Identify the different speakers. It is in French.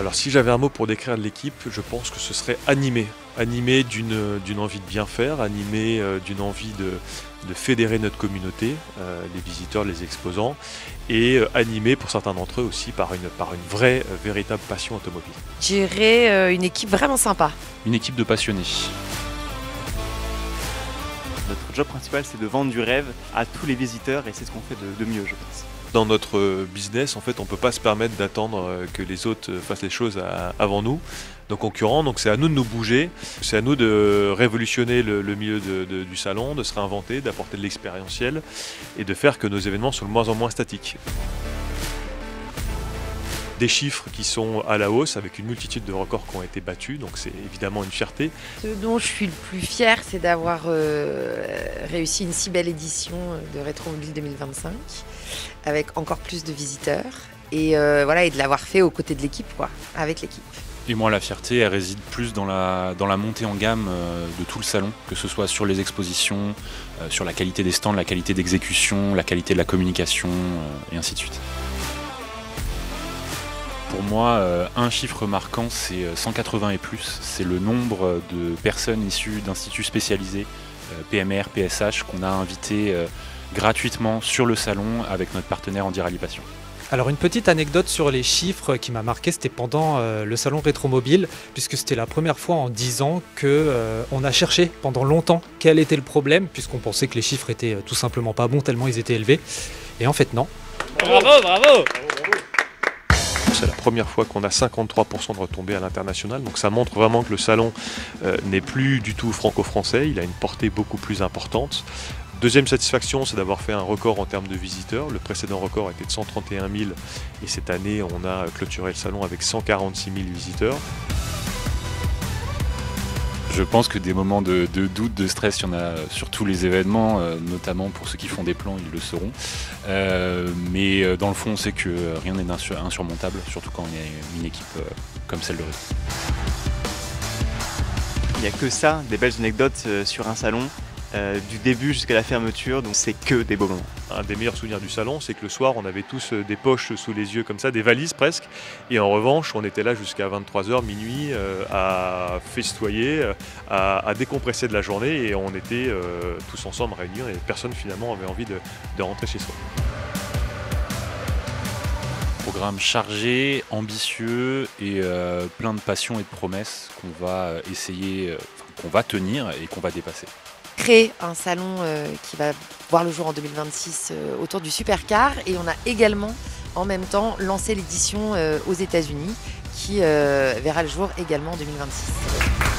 Speaker 1: Alors si j'avais un mot pour décrire l'équipe, je pense que ce serait animé. Animé d'une envie de bien faire, animé d'une envie de fédérer notre communauté, les visiteurs, les exposants, et animé pour certains d'entre eux aussi par une vraie, véritable passion automobile.
Speaker 2: Je dirais une équipe vraiment sympa.
Speaker 3: Une équipe de passionnés.
Speaker 4: Notre job principal, c'est de vendre du rêve à tous les visiteurs et c'est ce qu'on fait de mieux, je pense.
Speaker 1: Dans notre business, en fait, on ne peut pas se permettre d'attendre que les autres fassent les choses avant nous, nos concurrents. Donc c'est à nous de nous bouger, c'est à nous de révolutionner le milieu du salon, de se réinventer, d'apporter de l'expérientiel et de faire que nos événements soient de moins en moins statiques. Des chiffres qui sont à la hausse avec une multitude de records qui ont été battus, donc c'est évidemment une fierté.
Speaker 2: Ce dont je suis le plus fière, c'est d'avoir réussi une si belle édition de Rétromobile 2025 avec encore plus de visiteurs et de l'avoir fait aux côtés de l'équipe, avec l'équipe.
Speaker 3: Et moi, la fierté, elle réside plus dans la montée en gamme de tout le salon, que ce soit sur les expositions, sur la qualité des stands, la qualité d'exécution, la qualité de la communication, et ainsi de suite. Pour moi, un chiffre marquant, c'est 180 et plus. C'est le nombre de personnes issues d'instituts spécialisés, PMR, PSH, qu'on a invités gratuitement sur le salon avec notre partenaire Andy Rally Passion.
Speaker 5: Alors une petite anecdote sur les chiffres qui m'a marqué, c'était pendant le salon Rétromobile, puisque c'était la première fois en 10 ans qu'on a cherché pendant longtemps quel était le problème, puisqu'on pensait que les chiffres étaient tout simplement pas bons tellement ils étaient élevés. Et en fait non.
Speaker 4: Bravo, bravo!
Speaker 1: C'est la première fois qu'on a 53% de retombées à l'international, donc ça montre vraiment que le salon n'est plus du tout franco-français, il a une portée beaucoup plus importante. Deuxième satisfaction, c'est d'avoir fait un record en termes de visiteurs. Le précédent record était de 131 000 et cette année on a clôturé le salon avec 146 000 visiteurs.
Speaker 3: Je pense que des moments de doute, de stress, il y en a sur tous les événements, notamment pour ceux qui font des plans, ils le sauront. Mais dans le fond, on sait que rien n'est insurmontable, surtout quand on est une équipe comme celle de Rétro.
Speaker 4: Il n'y a que ça, des belles anecdotes sur un salon, du début jusqu'à la fermeture, donc c'est que des beaux moments.
Speaker 1: Un des meilleurs souvenirs du salon, c'est que le soir, on avait tous des poches sous les yeux comme ça, des valises presque. Et en revanche, on était là jusqu'à 23h, minuit, à festoyer, à décompresser de la journée. Et on était tous ensemble réunis et personne finalement avait envie de rentrer chez soi.
Speaker 3: Programme chargé, ambitieux et plein de passion et de promesses qu'on va essayer, qu'on va tenir et qu'on va dépasser.
Speaker 2: Créer un salon qui va voir le jour en 2026 autour du supercar et on a également en même temps lancé l'édition aux États-Unis qui verra le jour également en 2026.